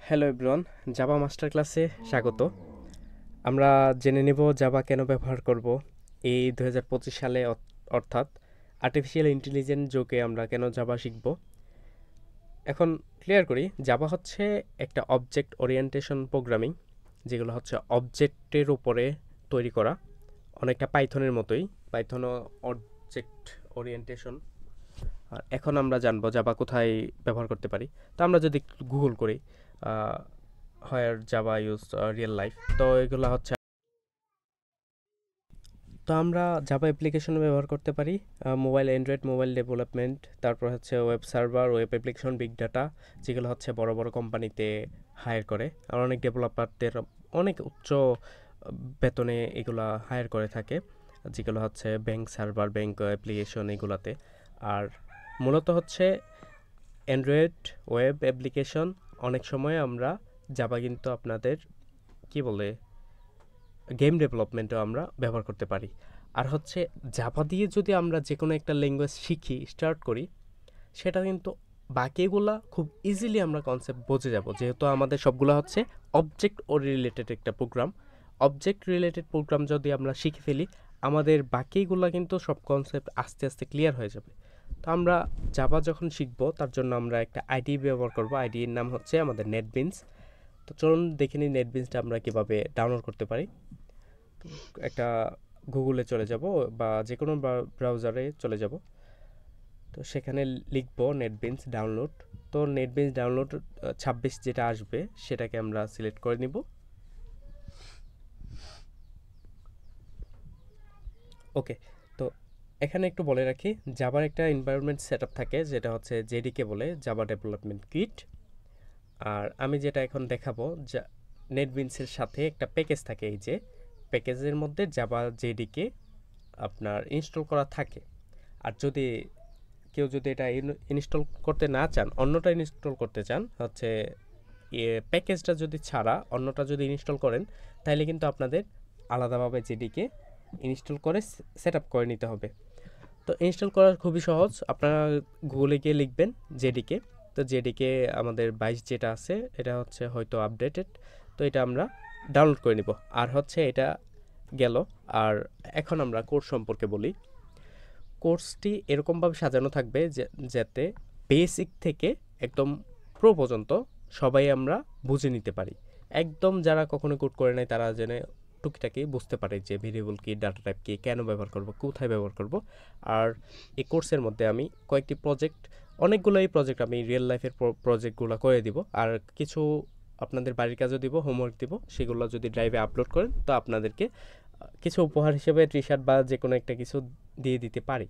Hello everyone, Java master ক্লাসে স্বাগত। আমরা জেনে নেব জাভা কেন ব্যবহার করব এই 2025 সালে, অর্থাৎ আর্টিফিশিয়াল ইন্টেলিজেন্স যুগে আমরা কেন জাভা শিখব। এখন ক্লিয়ার করি, জাভা হচ্ছে একটা অবজেক্ট ওরিয়েন্টেশন প্রোগ্রামিং, যেগুলো হচ্ছে অবজেক্টের উপরে তৈরি করা, অনেকটা পাইথনের মতোই। Python object orientation. আর এখন আমরা জানবো জাভা কোথায় ব্যবহার করতে পারি। তো আমরা যদি গুগল করি হোয়ার জাভা ইউজ রিয়েল লাইফ, তো এগুলো হচ্ছে। তো আমরা জাভা অ্যাপ্লিকেশন ব্যবহার করতে পারি মোবাইল, অ্যান্ড্রয়েড মোবাইল ডেভেলপমেন্ট, তারপর হচ্ছে web server, web application, big data, যেগুলো হচ্ছে বড় বড় কোম্পানিতে হায়ার করে। আর অনেক ডেভেলপারদের অনেক উচ্চ বেতনে এগুলা হায়ার করে থাকে, যেগুলো হচ্ছে ব্যাংক সার্ভার, ব্যাংক অ্যাপ্লিকেশন এগুলাতে। আর মূলত হচ্ছে অ্যান্ড্রয়েড ওয়েব অ্যাপ্লিকেশন, অনেক সময় আমরা জাভা কিন্তু আপনাদের কি বলে গেম ডেভেলপমেন্টও আমরা ব্যবহার করতে পারি। আর হচ্ছে জাভা দিয়ে যদি আমরা যে কোনো একটা ল্যাঙ্গুয়েজ শিখি, স্টার্ট করি, সেটা কিন্তু বাকিগুলা খুব ইজিলি আমরা কনসেপ্ট বুঝে যাব, যেহেতু আমাদের সবগুলো হচ্ছে অবজেক্ট রিলেটেড একটা প্রোগ্রাম। অবজেক্ট রিলেটেড প্রোগ্রাম যদি আমরা শিখে ফেলি, আমাদের বাকিগুলা কিন্তু সব কনসেপ্ট আস্তে আস্তে ক্লিয়ার হয়ে যাবে। তো আমরা জাভা যখন শিখবো, তার জন্য আমরা একটা আইডি ব্যবহার করব। আইডির নাম হচ্ছে আমাদের নেটবিনস। তো চলুন দেখে নিই নেটবিনসটা আমরা কীভাবে ডাউনলোড করতে পারি। একটা গুগলে চলে যাব বা যে কোনো ব্রাউজারে চলে যাব। তো সেখানে লিখবো নেটবিনস ডাউনলোড। তো নেটবিনস ডাউনলোড 26 যেটা আসবে সেটাকে আমরা সিলেক্ট করে নিব। ওকে, তো এখানে একটু বলে রাখি, জাভার একটা এনভায়রনমেন্ট সেটআপ থাকে, যেটা হচ্ছে জেডিকে বলে, জাভা ডেভেলপমেন্ট কিট। আর আমি যেটা এখন দেখাবো, নেটবিনসের সাথে একটা প্যাকেজ থাকে, এই যে প্যাকেজের মধ্যে জাভা জেডিকে আপনার ইনস্টল করা থাকে। আর যদি কেউ যদি এটা ইনস্টল করতে না চান, অন্যটা ইনস্টল করতে চান, হচ্ছে প্যাকেজটা যদি ছাড়া অন্যটা যদি ইনস্টল করেন, তাহলে কিন্তু আপনাদের আলাদাভাবে জেডিকে ইনস্টল করে সেট আপ করে নিতে হবে। তো ইনস্টল করা খুবই সহজ, আপনারা গুগলে গিয়ে লিখবেন জেডিকে। তো জেডিকে আমাদের 22 যেটা আছে, এটা হচ্ছে হয়তো আপডেটেড। তো এটা আমরা ডাউনলোড করে নিব। আর হচ্ছে এটা গেল। আর এখন আমরা কোর্স সম্পর্কে বলি। কোর্সটি এরকমভাবে সাজানো থাকবে যাতে বেসিক থেকে একদম প্রো পর্যন্ত সবাই আমরা বুঝে নিতে পারি। একদম যারা কখনো কোড করে নাই তারা জেনে টুকিটাকি বুঝতে পারে যে ভেরিয়েবল কি, ডাটা টাইপ কি, কেন ব্যবহার করব, কোথায় ব্যবহার করব। আর এই কোর্সের মধ্যে আমি কয়েকটি প্রজেক্ট, অনেকগুলোই প্রজেক্ট আমি রিয়েল লাইফের প্রজেক্টগুলো করে দিব। আর কিছু আপনাদের বাড়ির কাজও দিব, হোমওয়ার্ক দিব। সেগুলো যদি ড্রাইভে আপলোড করেন, তো আপনাদেরকে কিছু উপহার হিসেবে টি শার্ট বা যে কোনো একটা কিছু দিয়ে দিতে পারি।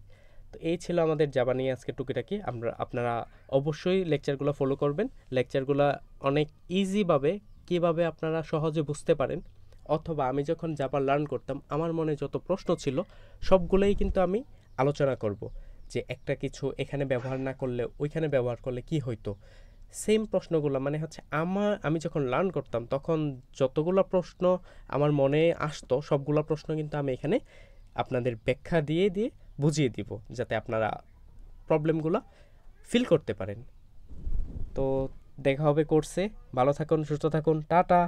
তো এই ছিল আমাদের জাভা নিয়ে আজকে টুকিটাকি। আপনারা অবশ্যই লেকচারগুলো ফলো করবেন। লেকচারগুলো অনেক ইজিভাবে কীভাবে আপনারা সহজে বুঝতে পারেন, অথবা আমি যখন জাভা লার্ন করতাম, আমার মনে যত প্রশ্ন ছিল সবগুলোই কিন্তু আমি আলোচনা করব, যে একটা কিছু এখানে ব্যবহার না করলে ওইখানে ব্যবহার করলে কি হইতো। সেম প্রশ্নগুলো মানে হচ্ছে আমি যখন লার্ন করতাম, তখন যতগুলো প্রশ্ন আমার মনে আসতো, সবগুলো প্রশ্ন কিন্তু আমি এখানে আপনাদের ব্যাখ্যা দিয়ে দিয়ে বুঝিয়ে দিব, যাতে আপনারা প্রবলেমগুলো ফিল করতে পারেন। তো দেখা হবে কোর্সে। ভালো থাকুন, সুস্থ থাকুন, টাটা।